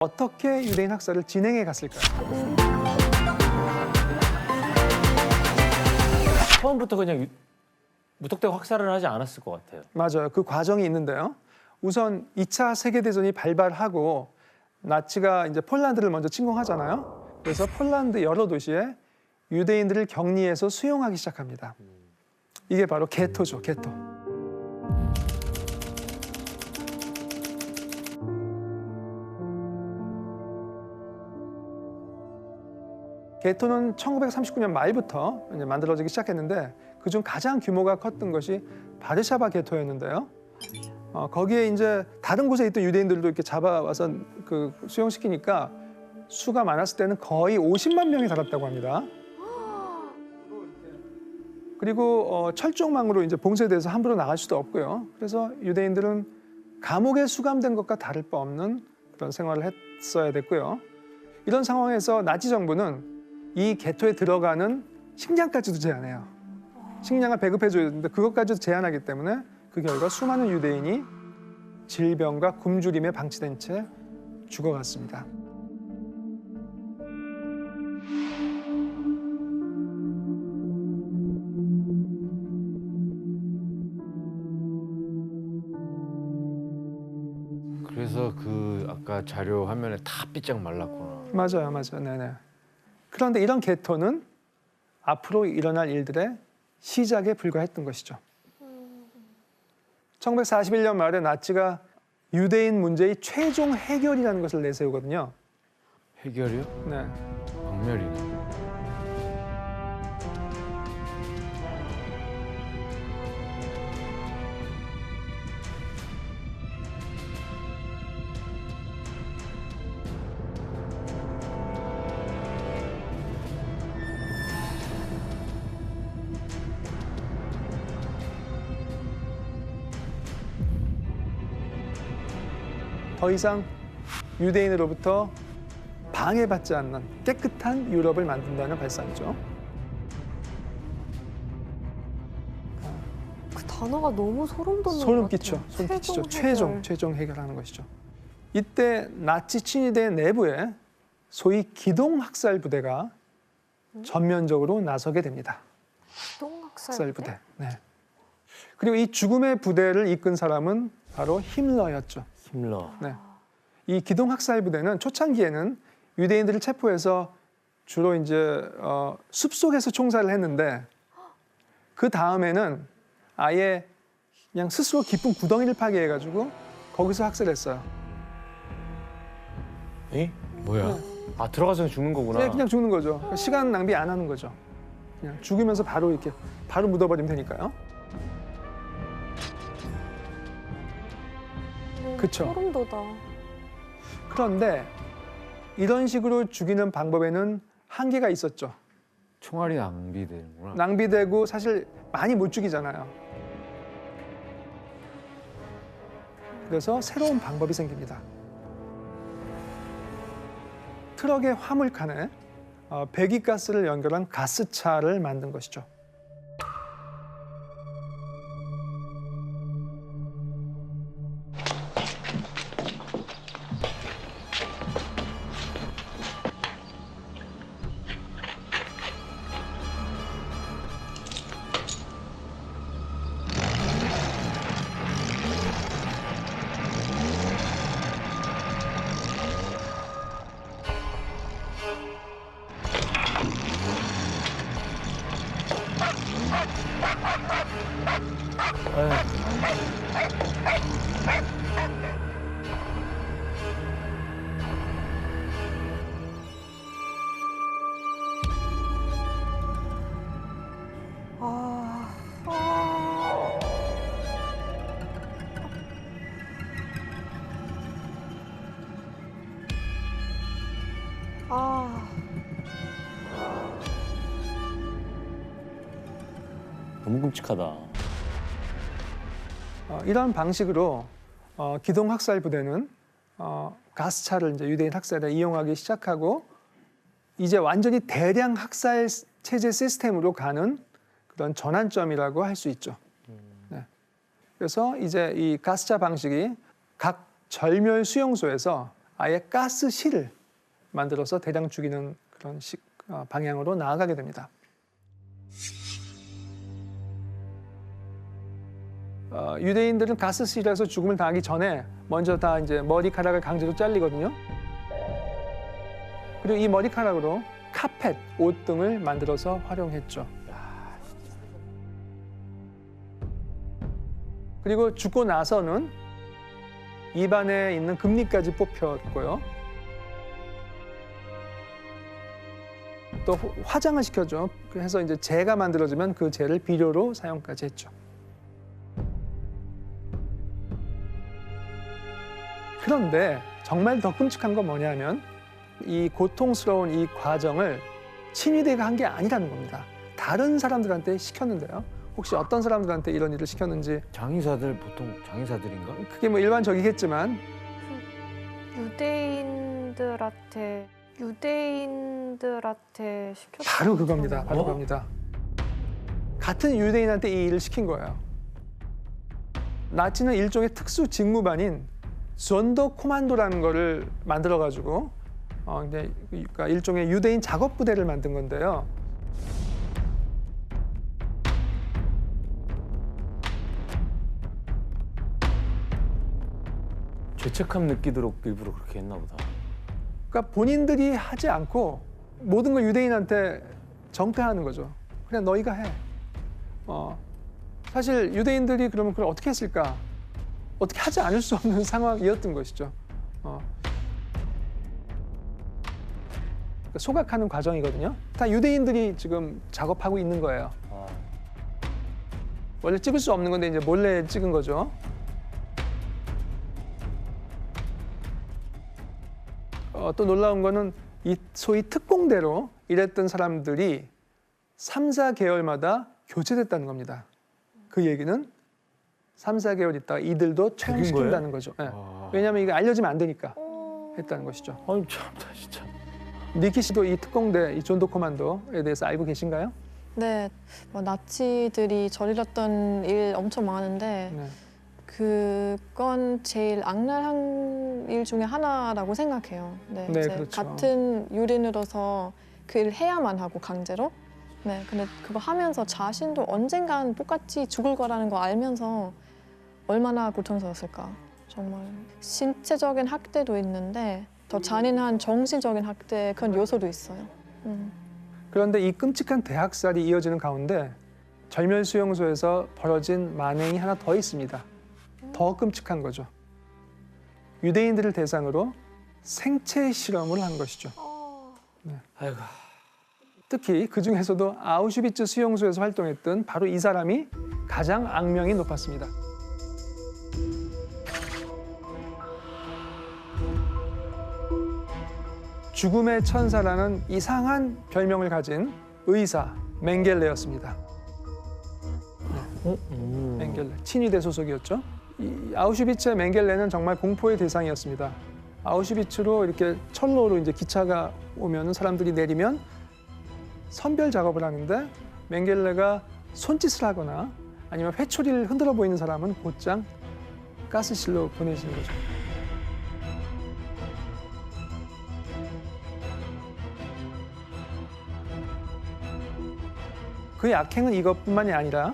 어떻게 유대인 학살을 진행해 갔을까요? 처음부터 그냥 무턱대고 학살을 하지 않았을 것 같아요. 맞아요. 그 과정이 있는데요. 우선 2차 세계대전이 발발하고 나치가 이제 폴란드를 먼저 침공하잖아요. 그래서 폴란드 여러 도시에 유대인들을 격리해서 수용하기 시작합니다. 이게 바로 게토죠, 게토. 게토는 1939년 말부터 이제 만들어지기 시작했는데 그중 가장 규모가 컸던 것이 바르샤바 게토였는데요. 거기에 이제 다른 곳에 있던 유대인들도 이렇게 잡아와서 그 수용시키니까 수가 많았을 때는 거의 50만 명이 달았다고 합니다. 그리고 철종망으로 이제 봉쇄돼서 함부로 나갈 수도 없고요. 그래서 유대인들은 감옥에 수감된 것과 다를 바 없는 그런 생활을 했어야 됐고요. 이런 상황에서 나치 정부는 이 게토에 들어가는 식량까지도 제한해요. 식량을 배급해줘야 되는데 그것까지도 제한하기 때문에 그 결과 수많은 유대인이 질병과 굶주림에 방치된 채 죽어갔습니다. 그래서 그 아까 자료 화면에 다 삐짝 말랐구나. 맞아요, 맞아요. 네네. 그런데 이런 게토는 앞으로 일어날 일들의 시작에 불과했던 것이죠. 1941년 말에 나치가 유대인 문제의 최종 해결이라는 것을 내세우거든요. 해결이요? 네. 박멸이네. 더 이상 유대인으로부터 방해받지 않는 깨끗한 유럽을 만든다는 발상이죠. 그 단어가 너무 소름 돋는 소름 것 끼쳐, 같아요. 소름 끼치죠. 해결. 최종 해결하는 것이죠. 이때 나치 친위대 내부에 소위 기동 학살 부대가 전면적으로 나서게 됩니다. 기동학살 학살 부대. 네. 그리고 이 죽음의 부대를 이끈 사람은 바로 힘러였죠. 힘러. 네. 이 기동 학살 부대는 초창기에는 유대인들을 체포해서 주로 이제 숲속에서 총살을 했는데 그 다음에는 아예 그냥 스스로 깊은 구덩이를 파괴해가지고 거기서 학살했어요. 에? 뭐야? 아 들어가서 죽는 거구나. 네, 그냥 죽는 거죠. 그러니까 시간 낭비 안 하는 거죠. 그냥 죽으면서 바로 이렇게 바로 묻어버리면 되니까요. 그쵸. 소름 돋아. 그런데 이런 식으로 죽이는 방법에는 한계가 있었죠. 총알이 낭비되는구나. 낭비되고 사실 많이 못 죽이잖아요. 그래서 새로운 방법이 생깁니다. 트럭의 화물칸에 배기가스를 연결한 가스차를 만든 것이죠. 아, 아. 아, 너무 끔찍하다. 이런 방식으로 기동 학살 부대는 가스차를 이제 유대인 학살에 이용하기 시작하고 이제 완전히 대량 학살 체제 시스템으로 가는 그런 전환점이라고 할 수 있죠. 네. 그래서 이제 이 가스차 방식이 각 절멸 수용소에서 아예 가스실을 만들어서 대량 죽이는 그런 방향으로 나아가게 됩니다. 유대인들은 가스실에서 죽음을 당하기 전에 먼저 다 이제 머리카락을 강제로 잘리거든요. 그리고 이 머리카락으로 카펫, 옷 등을 만들어서 활용했죠. 그리고 죽고 나서는 입안에 있는 금리까지 뽑혔고요. 또 화장을 시켜줘. 그래서 이제 재가 만들어지면 그 재를 비료로 사용까지 했죠. 그런데 정말 더 끔찍한 건 뭐냐면 이 고통스러운 이 과정을 친위대가 한 게 아니라는 겁니다. 다른 사람들한테 시켰는데요. 혹시 어떤 사람들한테 이런 일을 시켰는지 장의사들 보통 장의사들인가? 그게 뭐 일반적이겠지만 유대인들한테 시켰던 바로 그겁니다. 바로 어? 그겁니다. 같은 유대인한테 이 일을 시킨 거예요. 나치는 일종의 특수 직무반인 존더 코만도라는 거를 만들어가지고 이제 그러니까 일종의 유대인 작업 부대를 만든 건데요. 죄책감 느끼도록 일부러 그렇게 했나 보다. 그러니까 본인들이 하지 않고 모든 걸 유대인한테 정패하는 거죠. 그냥 너희가 해. 사실 유대인들이 그러면 그걸 어떻게 했을까? 어떻게 하지 않을 수 없는 상황이었던 것이죠. 그러니까 소각하는 과정이거든요. 다 유대인들이 지금 작업하고 있는 거예요. 원래 찍을 수 없는 건데 이제 몰래 찍은 거죠. 또 놀라운 거는 이 소위 특공대로 일했던 사람들이 3, 4개월마다 교체됐다는 겁니다. 그 얘기는 3, 4개월 있다가 이들도 채용시킨다는 거죠. 예. 왜냐하면 이게 알려지면 안 되니까 했다는 것이죠. 아니 참다 진짜. 니키 씨도 이 특공대, 이 존도 코만도에 대해서 알고 계신가요? 네, 뭐 나치들이 저질렀던 일 엄청 많은데 네. 그건 제일 악랄한 일 중에 하나라고 생각해요. 네, 네, 이제 그렇죠. 같은 유대인으로서 그 일 해야만 하고 강제로. 네, 근데 그거 하면서 자신도 언젠간 똑같이 죽을 거라는 거 알면서 얼마나 고통스러웠을까. 정말 신체적인 학대도 있는데 더 잔인한 정신적인 학대 그런 요소도 있어요. 그런데 이 끔찍한 대학살이 이어지는 가운데 절멸수용소에서 벌어진 만행이 하나 더 있습니다. 더 끔찍한 거죠. 유대인들을 대상으로 생체 실험을 한 것이죠. 아이고. 특히 그 중에서도 아우슈비츠 수용소에서 활동했던 바로 이 사람이 가장 악명이 높았습니다. 죽음의 천사라는 이상한 별명을 가진 의사 맹겔레였습니다. 맹겔레, 친위대 소속이었죠. 이 아우슈비츠의 맹겔레는 정말 공포의 대상이었습니다. 아우슈비츠로 이렇게 철로로 이제 기차가 오면 사람들이 내리면 선별 작업을 하는데 맹겔레가 손짓을 하거나 아니면 회초리를 흔들어 보이는 사람은 곧장 가스실로 보내지는 거죠. 그의 악행은 이것뿐만이 아니라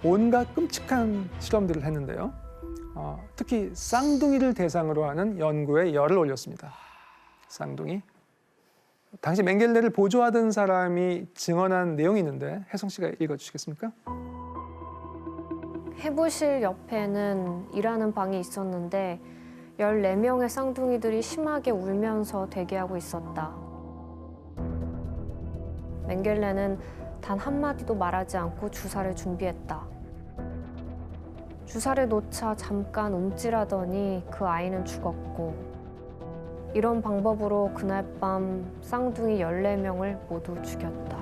온갖 끔찍한 실험들을 했는데요. 특히 쌍둥이를 대상으로 하는 연구에 열을 올렸습니다. 쌍둥이. 당시 맹겔레를 보조하던 사람이 증언한 내용이 있는데 혜성 씨가 읽어주시겠습니까? 해부실 옆에는 일하는 방이 있었는데 14명의 쌍둥이들이 심하게 울면서 대기하고 있었다. 맹겔레는 단 한마디도 말하지 않고 주사를 준비했다. 주사를 놓자 잠깐 움찔하더니 그 아이는 죽었고 이런 방법으로 그날 밤 쌍둥이 14명을 모두 죽였다.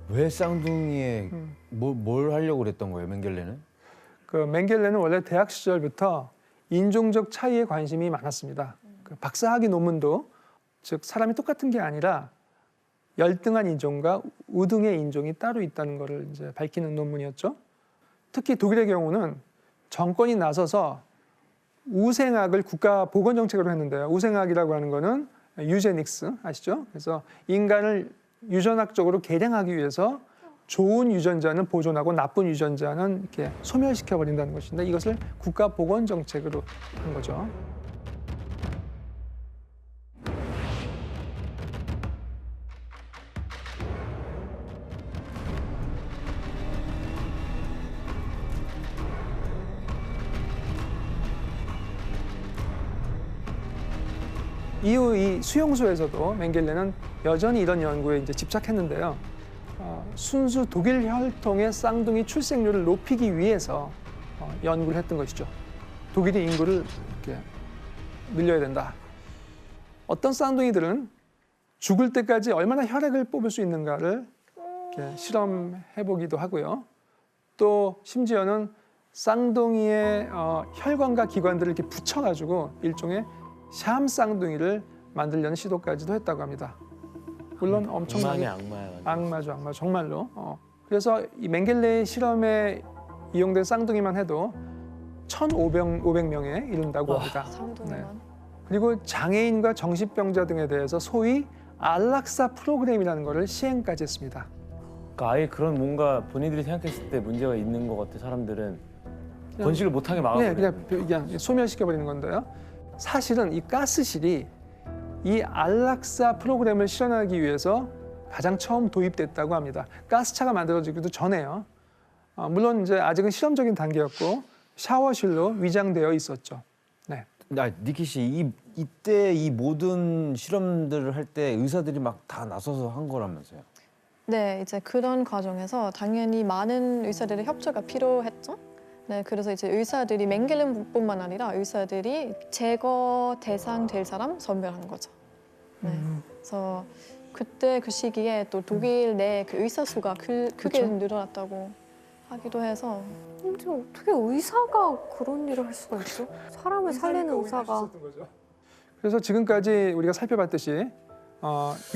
왜 쌍둥이에 뭘 하려고 그랬던 거예요, 맹겔레는? 그 맹겔레는 원래 대학 시절부터 인종적 차이에 관심이 많았습니다. 그 박사학위 논문도 즉 사람이 똑같은 게 아니라 열등한 인종과 우등의 인종이 따로 있다는 것을 이제 밝히는 논문이었죠. 특히 독일의 경우는 정권이 나서서 우생학을 국가 보건 정책으로 했는데요. 우생학이라고 하는 거는 유제닉스 아시죠? 그래서 인간을 유전학적으로 개량하기 위해서 좋은 유전자는 보존하고 나쁜 유전자는 이렇게 소멸시켜 버린다는 것인데 이것을 국가 보건 정책으로 한 거죠. 이후 이 수용소에서도 맹겔레는 여전히 이런 연구에 이제 집착했는데요. 순수 독일 혈통의 쌍둥이 출생률을 높이기 위해서 연구를 했던 것이죠. 독일의 인구를 이렇게 늘려야 된다. 어떤 쌍둥이들은 죽을 때까지 얼마나 혈액을 뽑을 수 있는가를 이렇게 실험해 보기도 하고요. 또 심지어는 쌍둥이의 혈관과 기관들을 이렇게 붙여가지고 일종의 샴 쌍둥이를 만들려는 시도까지도 했다고 합니다. 물론 엄청나게 악마죠, 악마 정말로. 그래서 이 맹겔레의 실험에 이용된 쌍둥이만 해도 1,500명에 이른다고 합니다. 쌍둥이만. 그리고 장애인과 정신병자 등에 대해서 소위 안락사 프로그램이라는 것을 시행까지 했습니다. 그러니까 아예 그런 뭔가 본인들이 생각했을 때 문제가 있는 것 같아. 사람들은 번식을 못하게 막아버려. 그냥 소멸시켜 버리는 건데요. 사실은 이 가스실이 이 안락사 프로그램을 실현하기 위해서 가장 처음 도입됐다고 합니다. 가스차가 만들어지기도 전에요. 물론 이제 아직은 실험적인 단계였고 샤워실로 위장되어 있었죠. 네. 니키 씨, 이때 이 모든 실험들을 할 때 의사들이 막 다 나서서 한 거라면서요? 네, 이제 그런 과정에서 당연히 많은 의사들의 협조가 필요했죠. 네, 그래서 이제 의사들이 맹겔레뿐만 아니라 의사들이 제거 대상 될 사람 선별한 거죠. 네, 그래서 그때 그 시기에 또 독일 내 그 의사 수가 크게 그렇죠. 늘어났다고 하기도 해서. 근데 어떻게 의사가 그런 일을 할 수가 있죠? 사람을 살리는 의사가. 그래서 지금까지 우리가 살펴봤듯이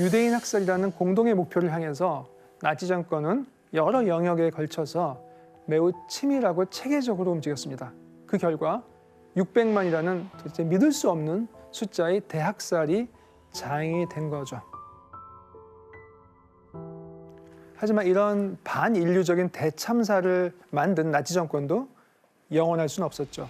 유대인 학살이라는 공동의 목표를 향해서 나치 정권은 여러 영역에 걸쳐서 매우 치밀하고 체계적으로 움직였습니다. 그 결과 600만이라는 도대체 믿을 수 없는 숫자의 대학살이 자행이 된 거죠. 하지만 이런 반인류적인 대참사를 만든 나치 정권도 영원할 수는 없었죠.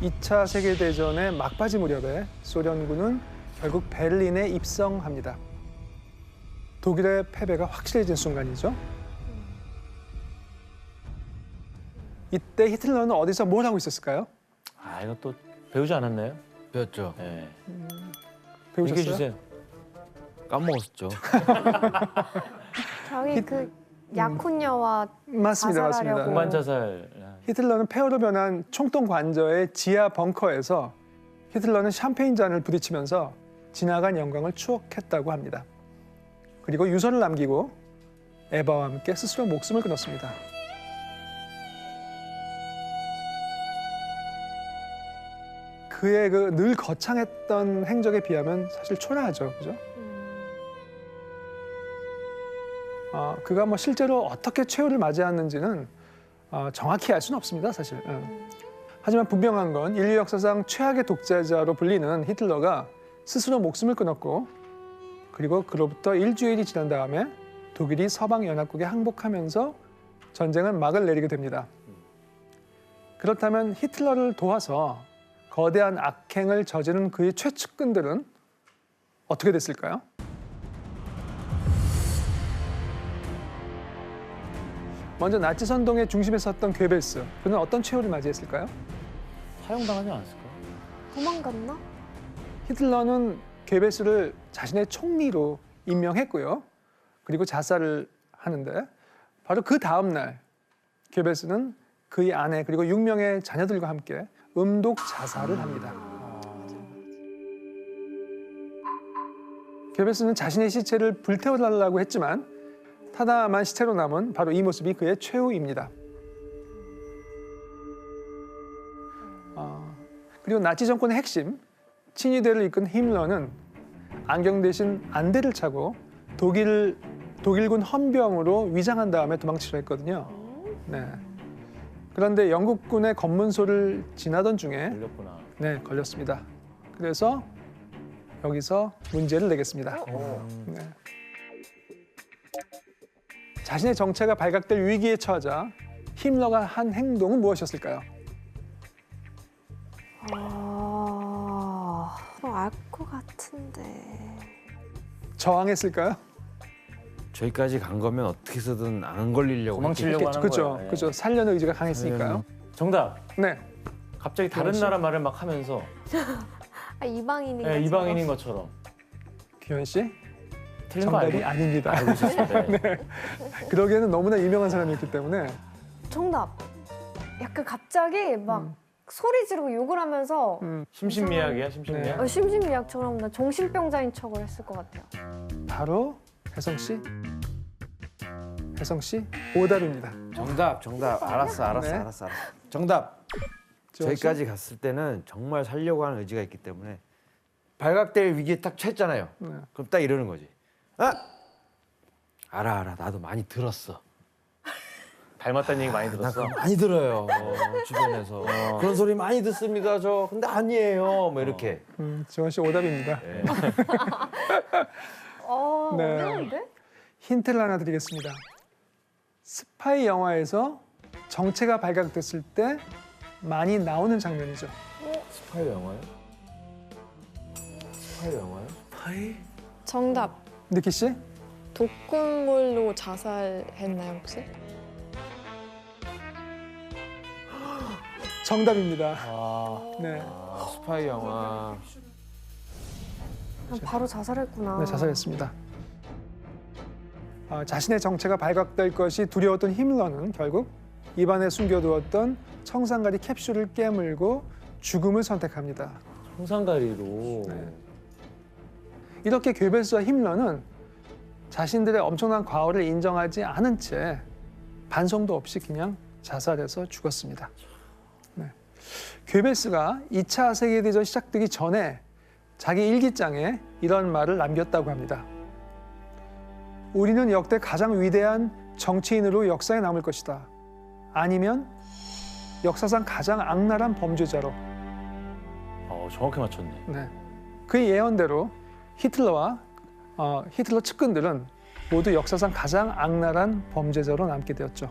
이 차 세계대전의 막바지 무렵에 소련군은 결국 베를린에 입성합니다. 독일의 패배가 확실해진 순간이죠. 이때 히틀러는 어디서 뭘 하고 있었을까요? 아, 이거 또 배우지 않았나요? 배웠죠. 네. 배우셨어요? 얘기해 주세요. 까먹었죠. 저희 그 약혼녀와 맞습니다, 맞습니다. 자살하려고. 공간 자살. 히틀러는 폐허로 변한 총통 관저의 지하 벙커에서 히틀러는 샴페인 잔을 부딪히면서 지나간 영광을 추억했다고 합니다. 그리고 유서를 남기고 에바와 함께 스스로 목숨을 끊었습니다. 그의 그 늘 거창했던 행적에 비하면 사실 초라하죠, 그죠? 그가 뭐 실제로 어떻게 최후를 맞이했는지는 정확히 알 수는 없습니다, 사실. 하지만 분명한 건 인류 역사상 최악의 독재자로 불리는 히틀러가 스스로 목숨을 끊었고, 그리고 그로부터 일주일이 지난 다음에 독일이 서방연합국에 항복하면서 전쟁을 막을 내리게 됩니다. 그렇다면 히틀러를 도와서 거대한 악행을 저지른 그의 최측근들은 어떻게 됐을까요? 먼저 나치 선동의 중심에 섰던 괴벨스, 그는 어떤 최후를 맞이했을까요? 사용당하지 않았을까? 도망갔나? 히틀러는 괴벨스를 자신의 총리로 임명했고요. 그리고 자살을 하는데 바로 그 다음 날 괴벨스는 그의 아내 그리고 6명의 자녀들과 함께 음독 자살을 합니다. 괴벨스는 자신의 시체를 불태워달라고 했지만 타다만 시체로 남은 바로 이 모습이 그의 최후입니다. 그리고 나치 정권의 핵심 친위대를 이끈 히틀러는 안경 대신 안대를 차고 독일군 헌병으로 위장한 다음에 도망치려 했거든요. 네. 그런데 영국군의 검문소를 지나던 중에 걸렸구나. 네, 걸렸습니다. 그래서 여기서 문제를 내겠습니다. 네. 자신의 정체가 발각될 위기에 처하자 히틀러가 한 행동은 무엇이었을까요? 알 것 같은데. 저항했을까요? 저기까지 간 거면 어떻게 해서든 안 걸리려고 도망치려고 하는 그렇죠. 거예요. 예. 그렇죠. 살려는 의지가 강했으니까요. 정답. 네. 갑자기 다른 그렇지. 나라 말을 막 하면서 이방인이. 예, 이방인인 것처럼. 규현 씨, 틀린 거 정답이 알고 아닙니다. 알고 있었습니다. 네. 그러기에는 너무나 유명한 사람이었기 때문에 정답. 약간 갑자기 막 소리 지르고 욕을 하면서 심신미약이야, 심신미약. 네. 심신미약처럼 나 정신병자인 척을 했을 것 같아요. 바로 혜성 씨. 혜성 씨 오답입니다. 정답. 알았어. 네. 정답. 지원 씨? 저기까지 갔을 때는 정말 살려고 하는 의지가 있기 때문에 발각될 위기에 딱 처했잖아요. 네. 그럼 딱 이러는 거지. 알아. 나도 많이 들었어. 닮았다는 얘기 많이 나 들었어. 그거 많이 들어요. 주변에서. 그런 소리 많이 듣습니다. 저. 근데 아니에요. 뭐 이렇게. 지원 씨 오답입니다. 네. 네. 어려운데? 힌트를 하나 드리겠습니다. 스파이 영화에서 정체가 발각됐을 때 많이 나오는 장면이죠. 스파이 영화요? 정답. 느키 씨? 독극물로 자살했나요 혹시? 정답입니다. 아, 네. 스파이 영화. 바로 자살했구나. 네, 자살했습니다. 자신의 정체가 발각될 것이 두려웠던 히틀러는 결국 입안에 숨겨두었던 청산가리 캡슐을 깨물고 죽음을 선택합니다. 청산가리로. 네. 이렇게 괴벨스와 히틀러는 자신들의 엄청난 과오를 인정하지 않은 채 반성도 없이 그냥 자살해서 죽었습니다. 네. 괴벨스가 2차 세계대전 시작되기 전에 자기 일기장에 이런 말을 남겼다고 합니다. 우리는 역대 가장 위대한 정치인으로 역사에 남을 것이다. 아니면 역사상 가장 악랄한 범죄자로. 정확히 맞췄네. 네. 그 예언대로 히틀러와 히틀러 측근들은 모두 역사상 가장 악랄한 범죄자로 남게 되었죠.